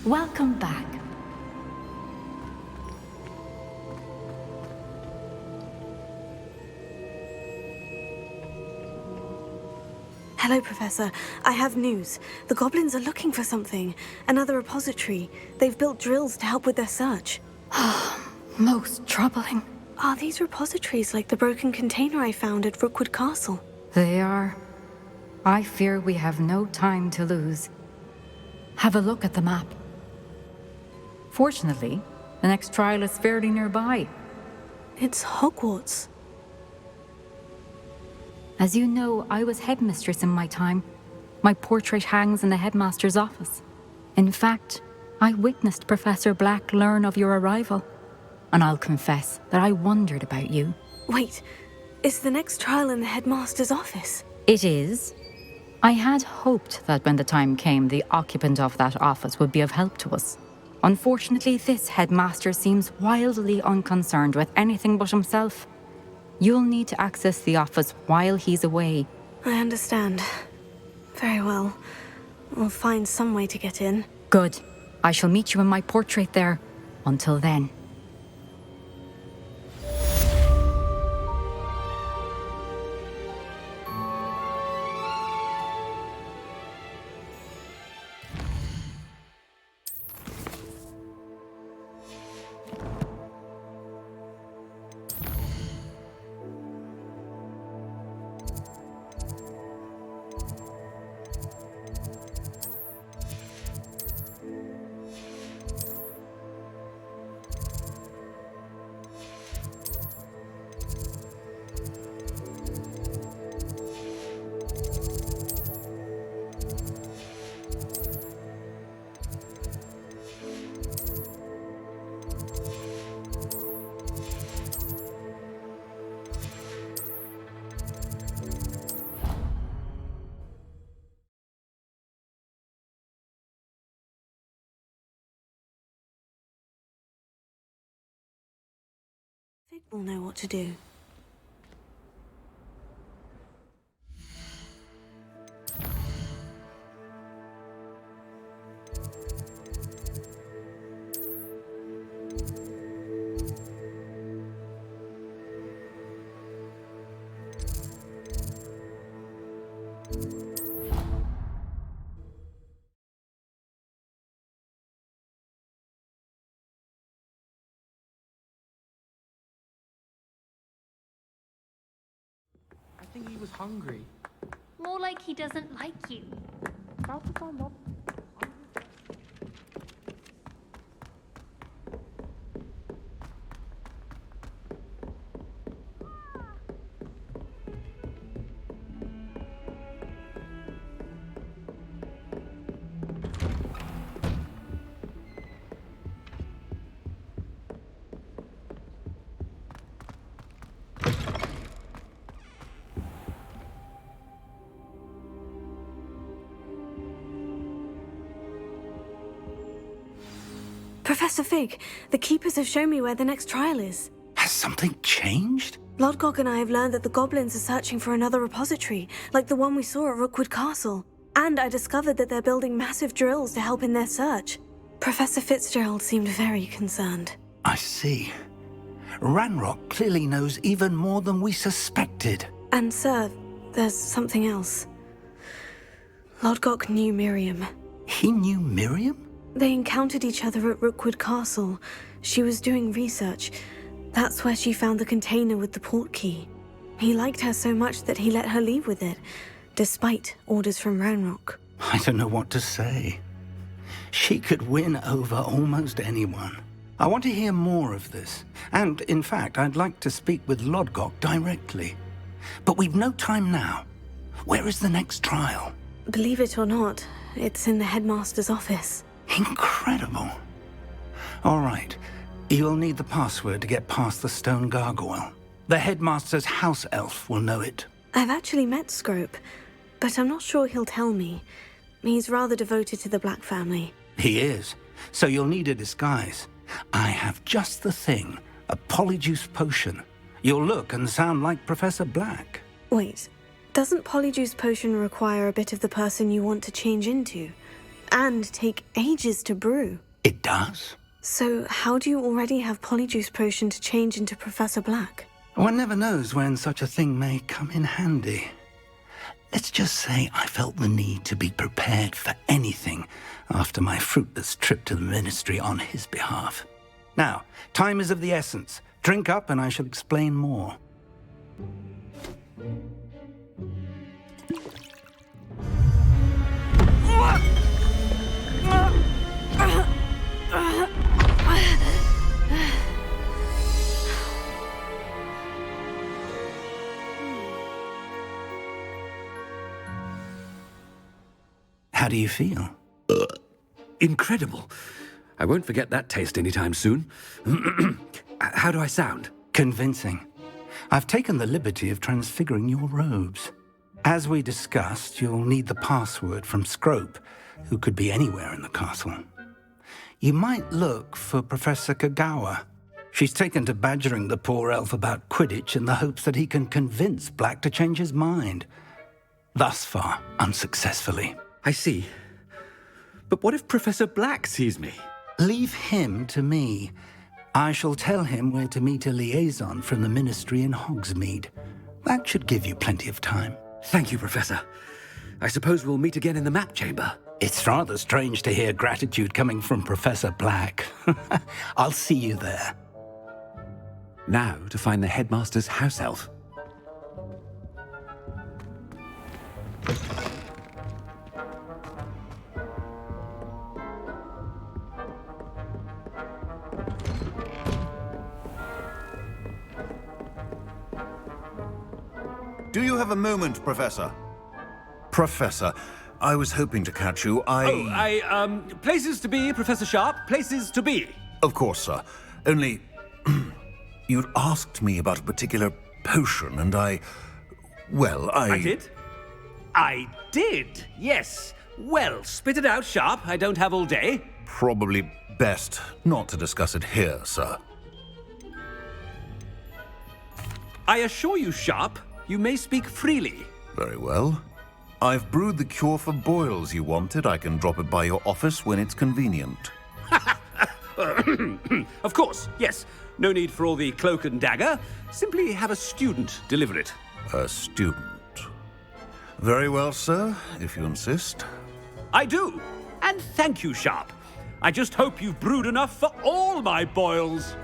Welcome back. Hello, Professor. I have news. The goblins are looking for something. Another repository. They've built drills to help with their search. Most troubling. Are these repositories like the broken container I found at Rookwood Castle? They are. I fear we have no time to lose. Have a look at the map. Fortunately, the next trial is fairly nearby. It's Hogwarts. As you know, I was headmistress in my time. My portrait hangs in the headmaster's office. In fact, I witnessed Professor Black learn of your arrival. And I'll confess that I wondered about you. Wait, is the next trial in the headmaster's office? It is. I had hoped that when the time came, the occupant of that office would be of help to us. Unfortunately, this headmaster seems wildly unconcerned with anything but himself. You'll need to access the office while he's away. I understand. Very well. We'll find some way to get in. Good. I shall meet you in my portrait there. Until then. Fig will know what to do. I think he was hungry. More like he doesn't like you. About to find out. Professor Fig, the Keepers have shown me where the next trial is. Has something changed? Lodgok and I have learned that the goblins are searching for another repository, like the one we saw at Rookwood Castle. And I discovered that they're building massive drills to help in their search. Professor Fitzgerald seemed very concerned. I see. Ranrock clearly knows even more than we suspected. And sir, there's something else. Lodgok knew Miriam. He knew Miriam? They encountered each other at Rookwood Castle. She was doing research. That's where she found the container with the port key. He liked her so much that he let her leave with it, despite orders from Ranrock. I don't know what to say. She could win over almost anyone. I want to hear more of this. And, in fact, I'd like to speak with Lodgok directly. But we've no time now. Where is the next trial? Believe it or not, it's in the headmaster's office. Incredible. All right. You'll need the password to get past the stone gargoyle. The headmaster's house elf will know it. I've actually met Scrope, but I'm not sure he'll tell me. He's rather devoted to the Black family. He is. So you'll need a disguise. I have just the thing. A polyjuice potion. You'll look and sound like Professor Black. Wait, doesn't Polyjuice Potion require a bit of the person you want to change into? and take ages to brew. It does. So how do you already have Polyjuice Potion to change into Professor Black? One never knows when such a thing may come in handy. Let's just say I felt the need to be prepared for anything after my fruitless trip to the Ministry on his behalf. Now, time is of the essence. Drink up and I shall explain more. How do you feel? Incredible. I won't forget that taste anytime soon. How do I sound? Convincing. I've taken the liberty of transfiguring your robes. As we discussed, you'll need the password from Scrope, who could be anywhere in the castle. You might look for Professor Kagawa. She's taken to badgering the poor elf about Quidditch in the hopes that he can convince Black to change his mind. Thus far, unsuccessfully. I see. But what if Professor Black sees me? Leave him to me. I shall tell him where to meet a liaison from the Ministry in Hogsmeade. That should give you plenty of time. Thank you, Professor. I suppose we'll meet again in the map chamber. It's rather strange to hear gratitude coming from Professor Black. I'll see you there. Now to find the headmaster's house elf. Do you have a moment, Professor? Professor, I was hoping to catch you. Places to be, Professor Sharp. Places to be. Of course, sir. Only... you'd asked me about a particular potion, and well, I did? I did, yes. Well, spit it out, Sharp. I don't have all day. Probably best not to discuss it here, sir. I assure you, Sharp, you may speak freely. Very well. I've brewed the cure for boils you wanted. I can drop it by your office when it's convenient. Of course, yes. No need for all the cloak and dagger. Simply have a student deliver it. A student. Very well, sir, if you insist. I do. And thank you, Sharp. I just hope you've brewed enough for all my boils.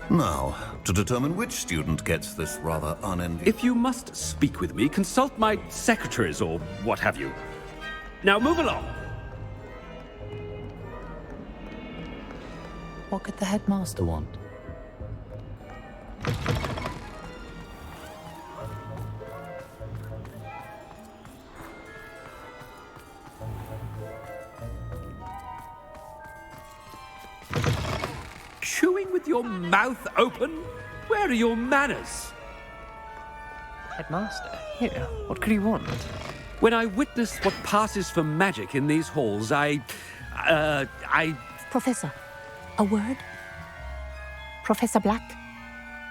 Now, to determine which student gets this rather unenviable... If you must speak with me, consult my secretaries or what have you. Now move along. What could the headmaster want? Chewing with your mouth open? Where are your manners? Headmaster, here, what could he want? When I witness what passes for magic in these halls, I... Professor, a word? Professor Black?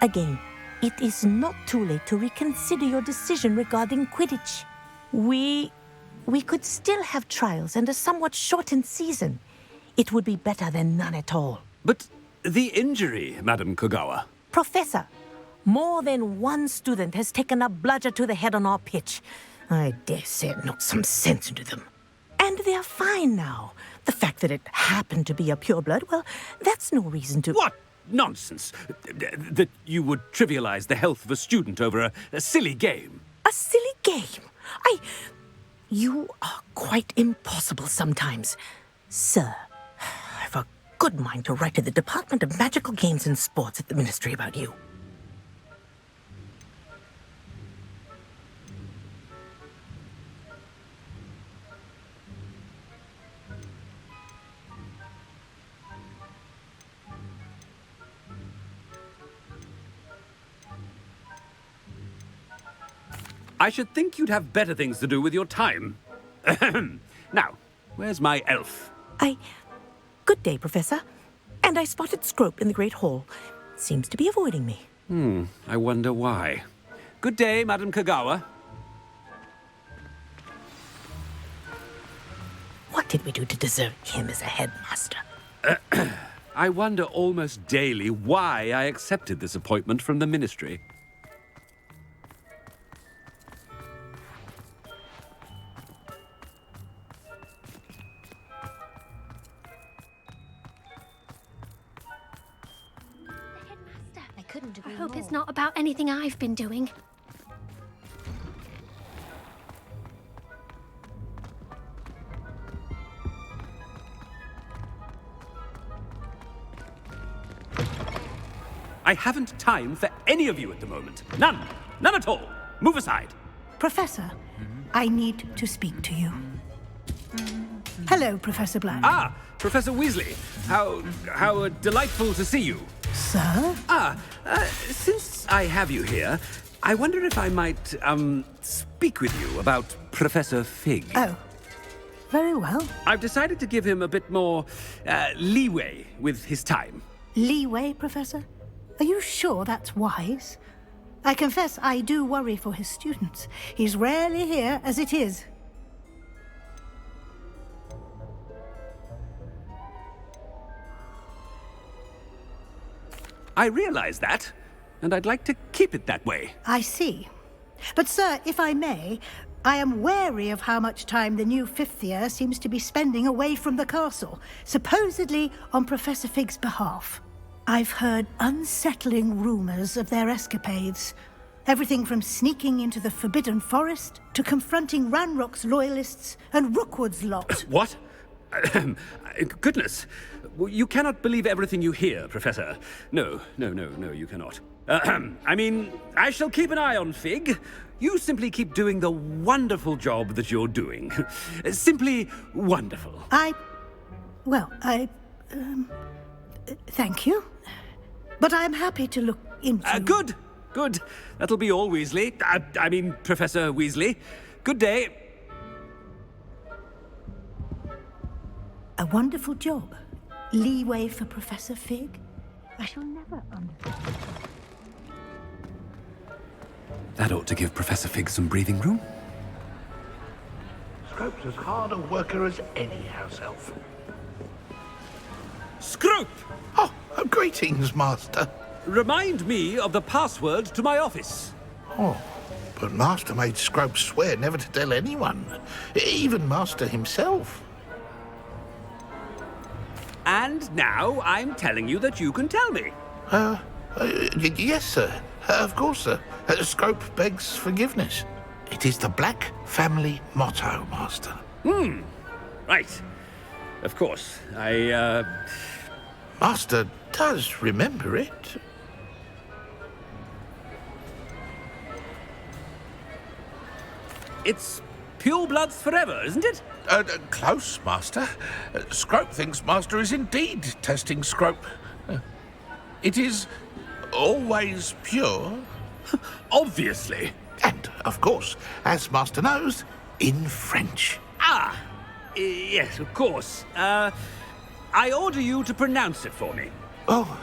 Again, it is not too late to reconsider your decision regarding Quidditch. We could still have trials and a somewhat shortened season. It would be better than none at all. But the injury, Madam Kagawa. Professor, more than one student has taken a bludger to the head on our pitch. I dare say it knocked some sense into them. And they're fine now. The fact that it happened to be a pureblood, well, that's no reason to... What nonsense! That you would trivialize the health of a student over a silly game. A silly game? You are quite impossible sometimes. Sir, I've a good mind to write to the Department of Magical Games and Sports at the Ministry about you. I should think you'd have better things to do with your time. Now, where's my elf? Good day, Professor. And I spotted Scrope in the Great Hall. Seems to be avoiding me. I wonder why. Good day, Madam Kagawa. What did we do to deserve him as a headmaster? I wonder almost daily why I accepted this appointment from the ministry. I couldn't agree more. I hope it's not about anything I've been doing. I haven't time for any of you at the moment. None. None at all. Move aside. Professor, I need to speak to you. Hello, Professor Black. Ah, Professor Weasley. How delightful to see you. Sir? Since I have you here, I wonder if I might, speak with you about Professor Fig. Oh, very well. I've decided to give him a bit more, leeway with his time. Leeway, Professor? Are you sure that's wise? I confess I do worry for his students. He's rarely here as it is. I realize that, and I'd like to keep it that way. I see. But, sir, if I may, I am wary of how much time the new fifth year seems to be spending away from the castle, supposedly on Professor Fig's behalf. I've heard unsettling rumors of their escapades. Everything from sneaking into the Forbidden Forest to confronting Ranrock's loyalists and Rookwood's lot. What? Goodness. You cannot believe everything you hear, Professor. No, you cannot. I mean, I shall keep an eye on Fig. You simply keep doing the wonderful job that you're doing. Simply wonderful. Thank you. But I'm happy to look into... Good. That'll be all, Weasley. I mean, Professor Weasley. Good day. A wonderful job. Leeway for Professor Fig. I shall never understand. That ought to give Professor Fig some breathing room. Scrope's as hard a worker as any house elf. Scrope! Oh, greetings, Master. Remind me of the password to my office. Oh, but Master made Scrope swear never to tell anyone, even Master himself. And now I'm telling you that you can tell me. Yes, sir. Of course, sir. Scrope begs forgiveness. It is the Black family motto, Master. Right. Of course. Master does remember it. It's pure bloods forever, isn't it? Close, Master. Scrope thinks Master is indeed testing Scrope. It is always pure. Obviously. And, of course, as Master knows, in French. Yes, of course. I order you to pronounce it for me. Oh,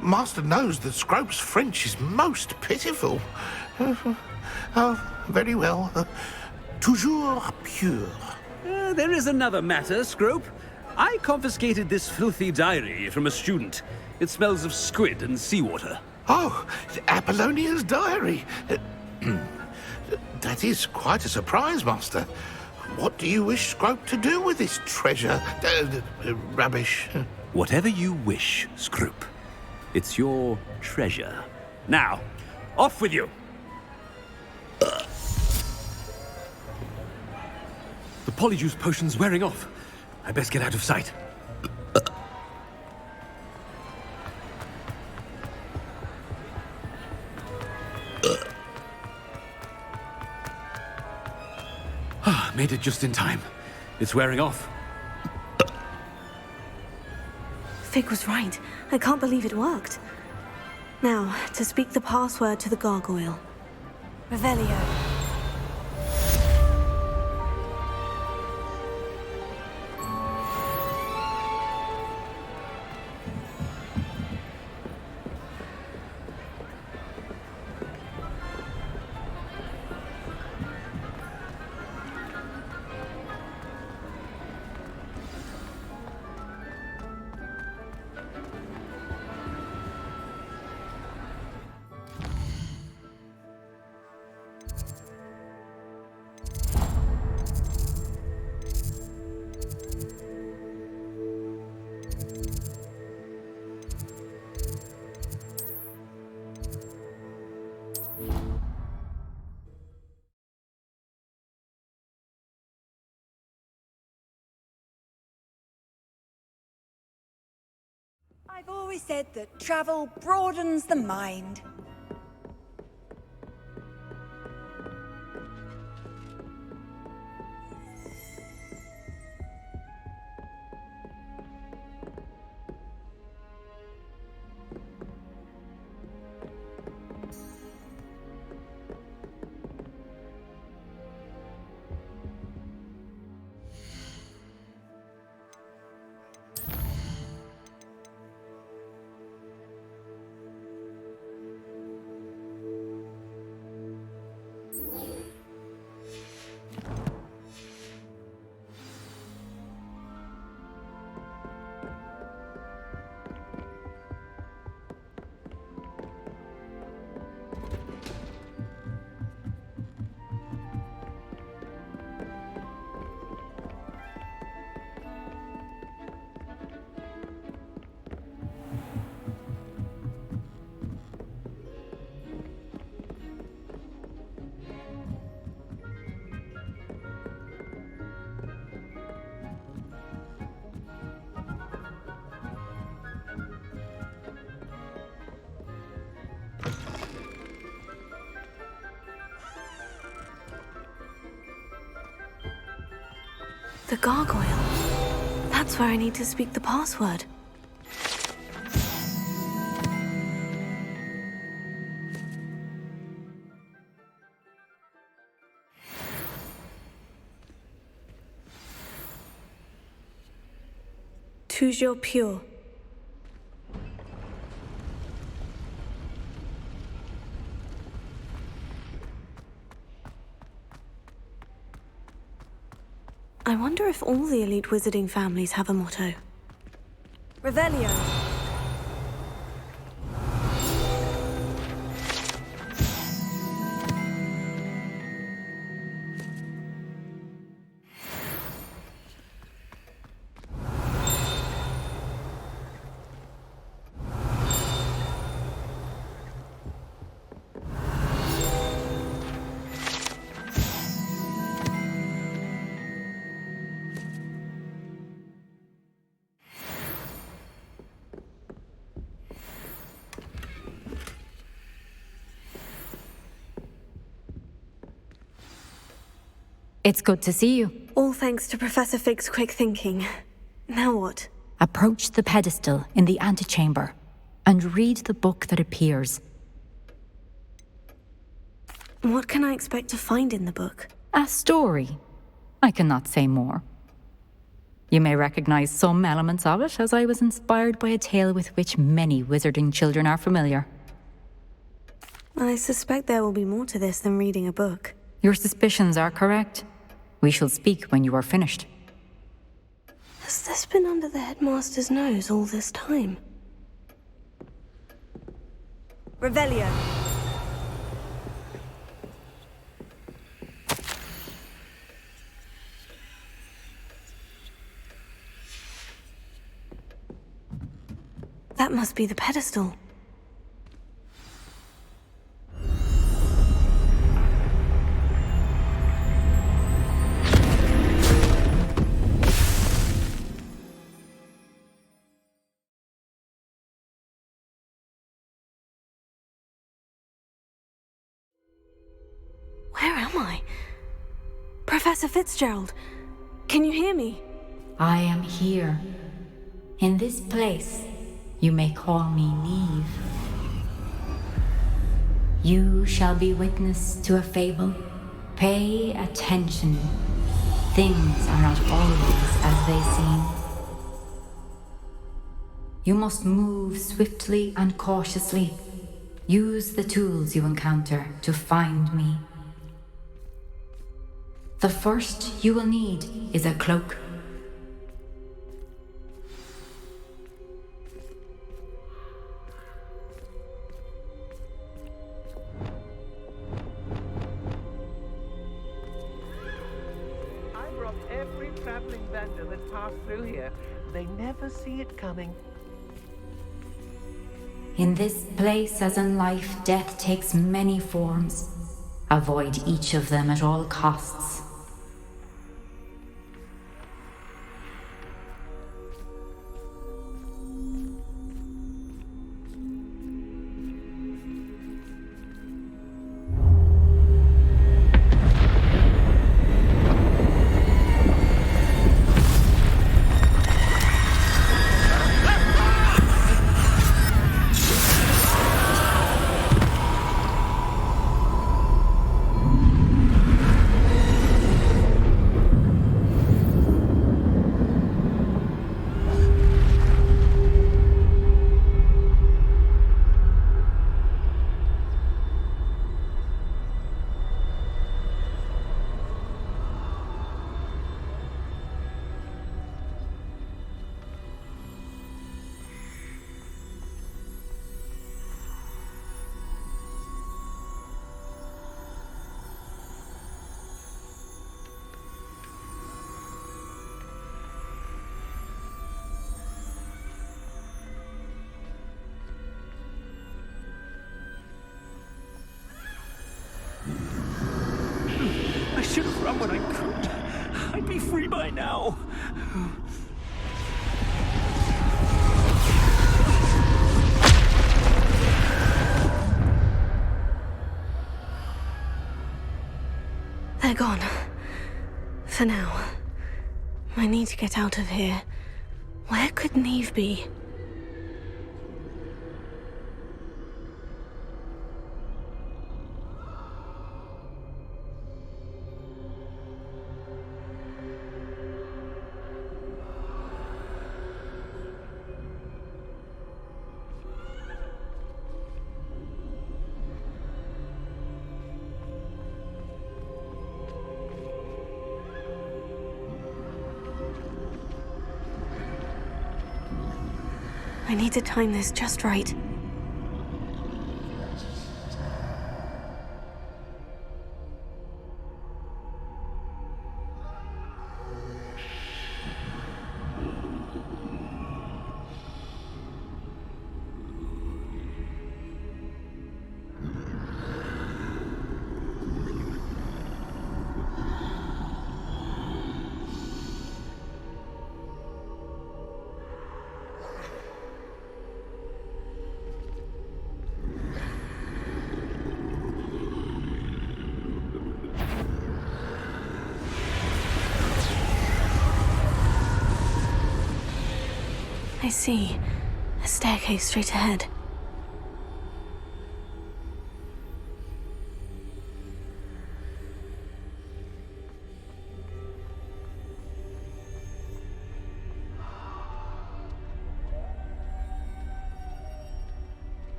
Master knows that Scrope's French is most pitiful. Oh, very well. Toujours pure. There is another matter, Scrope. I confiscated this filthy diary from a student. It smells of squid and seawater. Oh, Apollonia's diary. That is quite a surprise, Master. What do you wish Scrope to do with this treasure? Rubbish. Whatever you wish, Scrope. It's your treasure. Now, off with you. The polyjuice potion's wearing off. I best get out of sight. Made it just in time. It's wearing off. Fig was right. I can't believe it worked. Now, to speak the password to the gargoyle. Revelio. I've always said that travel broadens the mind. The gargoyle. That's where I need to speak the password. Toujours pure. I wonder if all the elite wizarding families have a motto. Revelio. It's good to see you. All thanks to Professor Fig's quick thinking. Now what? Approach the pedestal in the antechamber and read the book that appears. What can I expect to find in the book? A story. I cannot say more. You may recognize some elements of it, as I was inspired by a tale with which many wizarding children are familiar. I suspect there will be more to this than reading a book. Your suspicions are correct. We shall speak when you are finished. Has this been under the headmaster's nose all this time? Revelio. That must be the pedestal. Where am I? Professor Fitzgerald, can you hear me? I am here. In this place, you may call me Neve. You shall be witness to a fable. Pay attention. Things are not always as they seem. You must move swiftly and cautiously. Use the tools you encounter to find me. The first you will need is a cloak. I brought every traveling vendor that passed through here. They never see it coming. In this place, as in life, death takes many forms. Avoid each of them at all costs. I now? They're gone. For now. I need to get out of here. Where could Neve be? I need to time this just right. I see. A staircase straight ahead.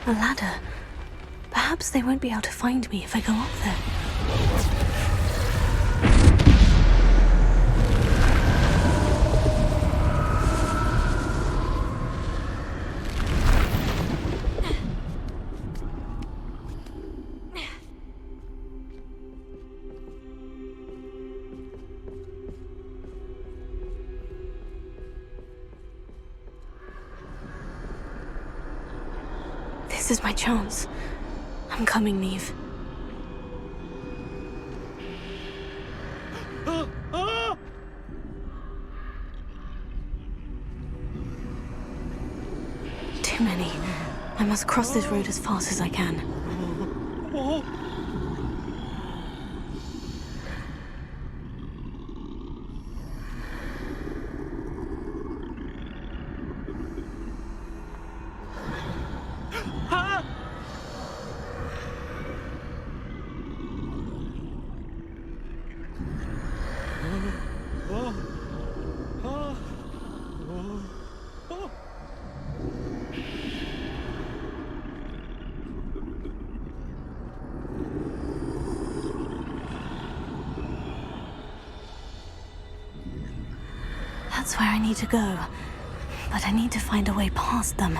A ladder. Perhaps they won't be able to find me if I go up there. This is my chance. I'm coming, Neve. Too many. I must cross this road as fast as I can. That's where I need to go, but I need to find a way past them.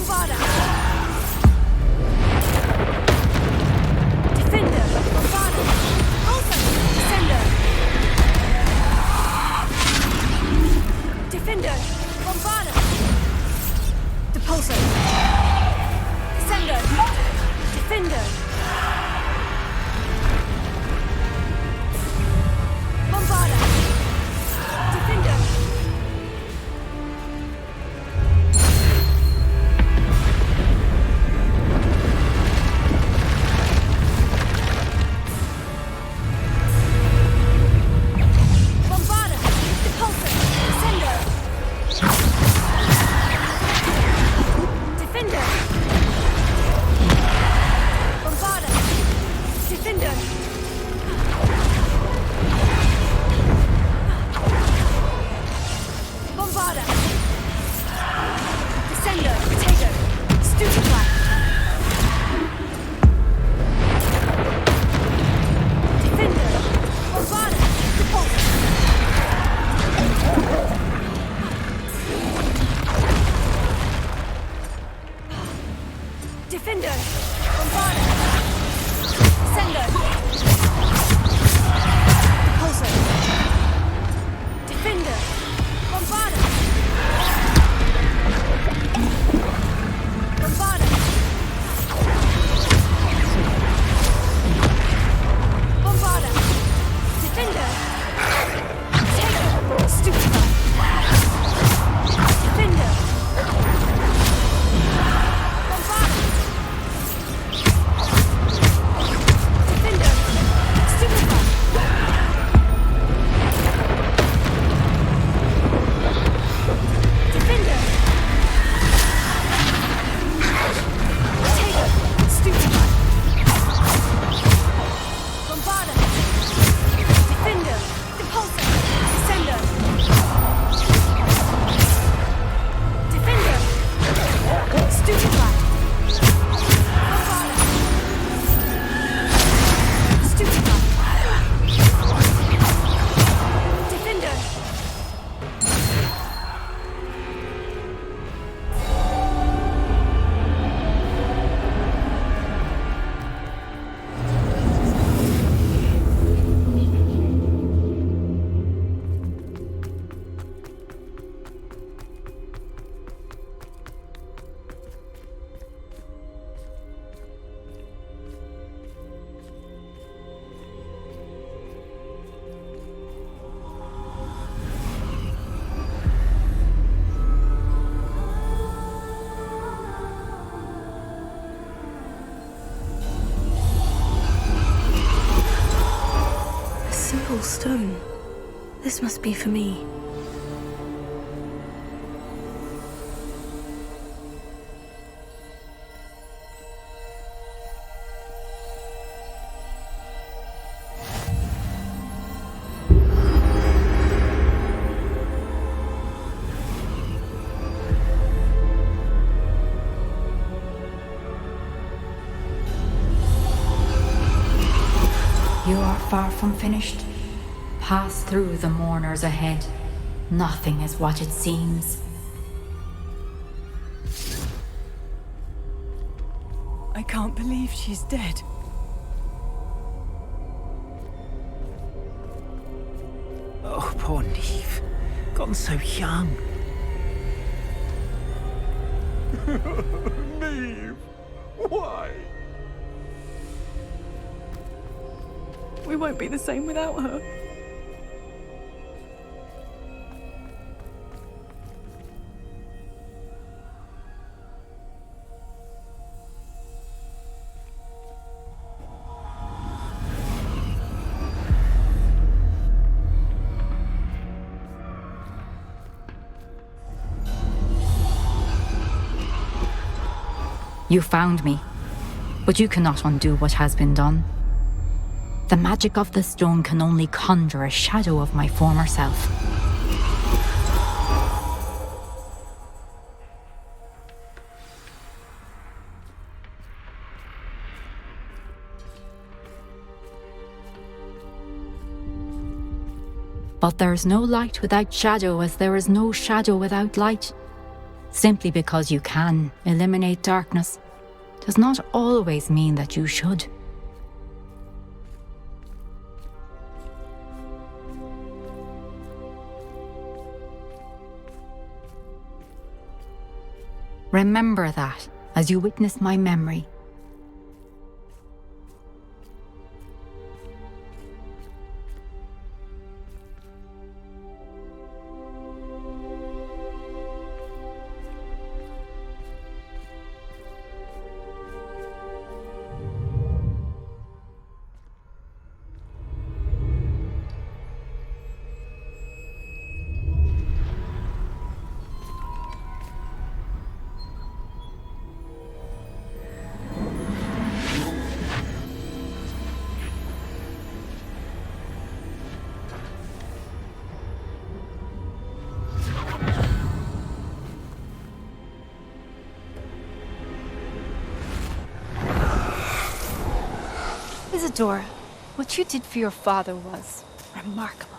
Bombarda! Defender! Bombarda! Also, Descender! Defender! Bombarda! Depulso! Descender! Defender! Bombarda! Defender! Bombarda! Depulso! Descender! Defender! Bombarda! Defender! Bombarda! Descender! Potato! Stupefy! Defender! Bombarda! Depulso! Defender! Bombarda! Sender! Depulso! Defender! Bombarda! Bombarda! Bombarda! Defender! Potato! Stupefy! Defender! Bombarda! Defender! Stupefy! Defender! Potato! Stupefy! Bombarda! Defender! Depulso! Descender! Defender! Stupefy! Bombarda! Stupefy! Defender! A simple stone. This must be for me. You are far from finished. Pass through the mourners ahead. Nothing is what it seems. I can't believe she's dead. Oh, poor Neve. Gone so young. Neve! Why? We won't be the same without her. You found me, but you cannot undo what has been done. The magic of the stone can only conjure a shadow of my former self. But there's no light without shadow, as there is no shadow without light. Simply because you can eliminate darkness does not always mean that you should. Remember that as you witness my memory. Isadora, what you did for your father was remarkable.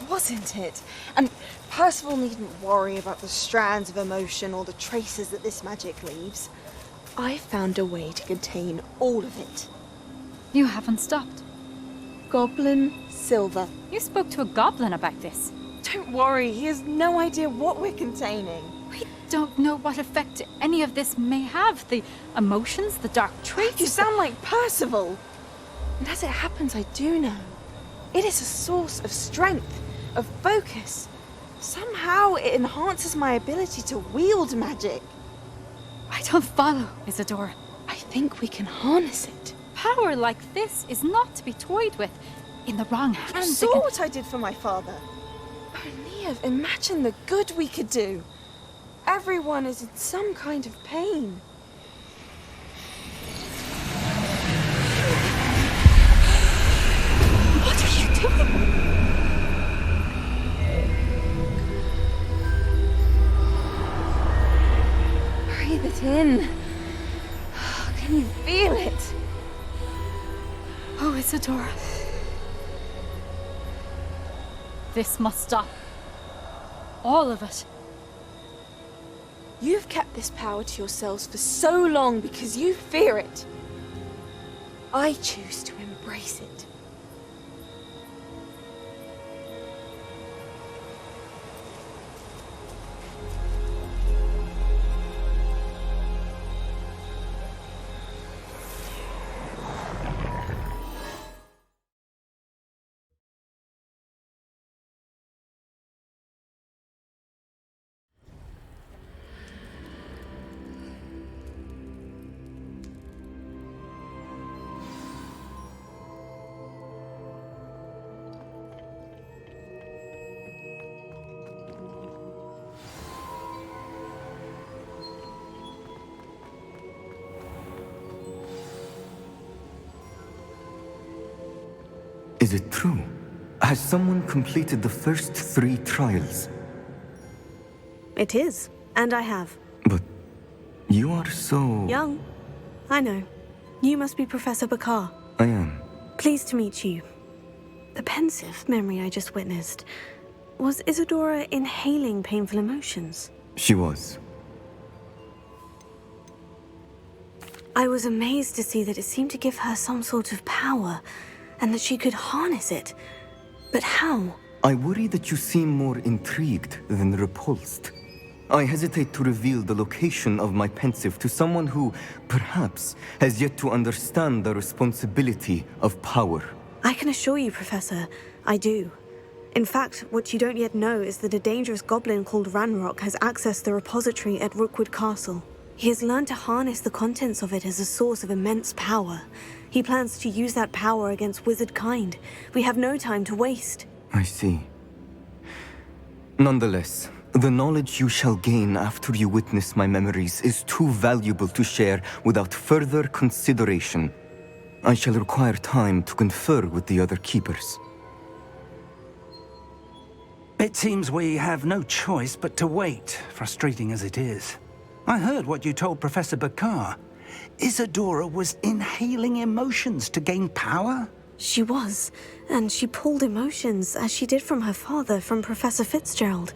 Wasn't it? And Percival needn't worry about the strands of emotion or the traces that this magic leaves. I found a way to contain all of it. You haven't stopped. Goblin silver. You spoke to a goblin about this. Don't worry, he has no idea what we're containing. We don't know what effect any of this may have. The emotions, the dark traits. You sound like Percival. And as it happens, I do know. It is a source of strength, of focus. Somehow it enhances my ability to wield magic. I don't follow, Isadora. I think we can harness it. Power like this is not to be toyed with. In the wrong hands, You saw what I did for my father. Aeneas, imagine the good we could do. Everyone is in some kind of pain. What are you doing? Breathe it in. Can you feel it? Oh, Isadora. This must stop. All of it. You've kept this power to yourselves for so long because you fear it. I choose to embrace it. Is it true? Has someone completed the first 3 trials? It is, and I have. But you are so... Young. I know. You must be Professor Bakar. I am. Pleased to meet you. The pensive memory I just witnessed. Was Isadora inhaling painful emotions? She was. I was amazed to see that it seemed to give her some sort of power, and that she could harness it. But how? I worry that you seem more intrigued than repulsed. I hesitate to reveal the location of my pensive to someone who, perhaps, has yet to understand the responsibility of power. I can assure you, Professor, I do. In fact, what you don't yet know is that a dangerous goblin called Ranrock has accessed the repository at Rookwood Castle. He has learned to harness the contents of it as a source of immense power. He plans to use that power against wizard kind. We have no time to waste. I see. Nonetheless, the knowledge you shall gain after you witness my memories is too valuable to share without further consideration. I shall require time to confer with the other keepers. It seems we have no choice but to wait, frustrating as it is. I heard what you told Professor Bakar. Isadora was inhaling emotions to gain power? She was, and she pulled emotions, as she did from her father, from Professor Fitzgerald,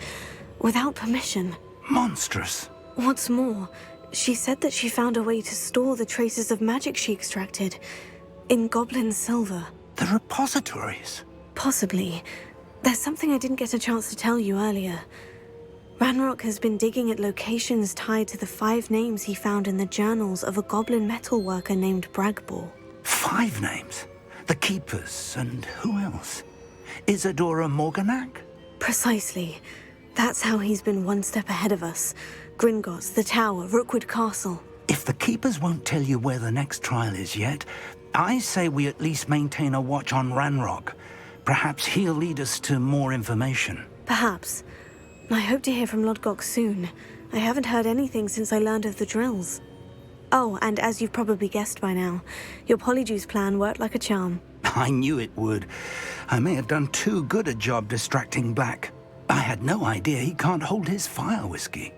without permission. Monstrous. What's more, she said that she found a way to store the traces of magic she extracted in goblin silver. The repositories? Possibly. There's something I didn't get a chance to tell you earlier. Ranrock has been digging at locations tied to the 5 names he found in the journals of a goblin metalworker named Bragbor. 5 names? The Keepers, and who else? Isadora Morganac? Precisely. That's how he's been one step ahead of us. Gringotts, the Tower, Rookwood Castle. If the Keepers won't tell you where the next trial is yet, I say we at least maintain a watch on Ranrock. Perhaps he'll lead us to more information. Perhaps. I hope to hear from Lodgok soon. I haven't heard anything since I learned of the drills. Oh, and as you've probably guessed by now, your Polyjuice plan worked like a charm. I knew it would. I may have done too good a job distracting Black. I had no idea he can't hold his fire whiskey.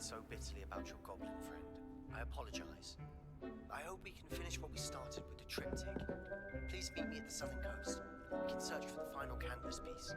So bitterly about your goblin friend. I apologize. I hope we can finish what we started with the triptych. Please meet me at the southern coast. We can search for the final canvas piece.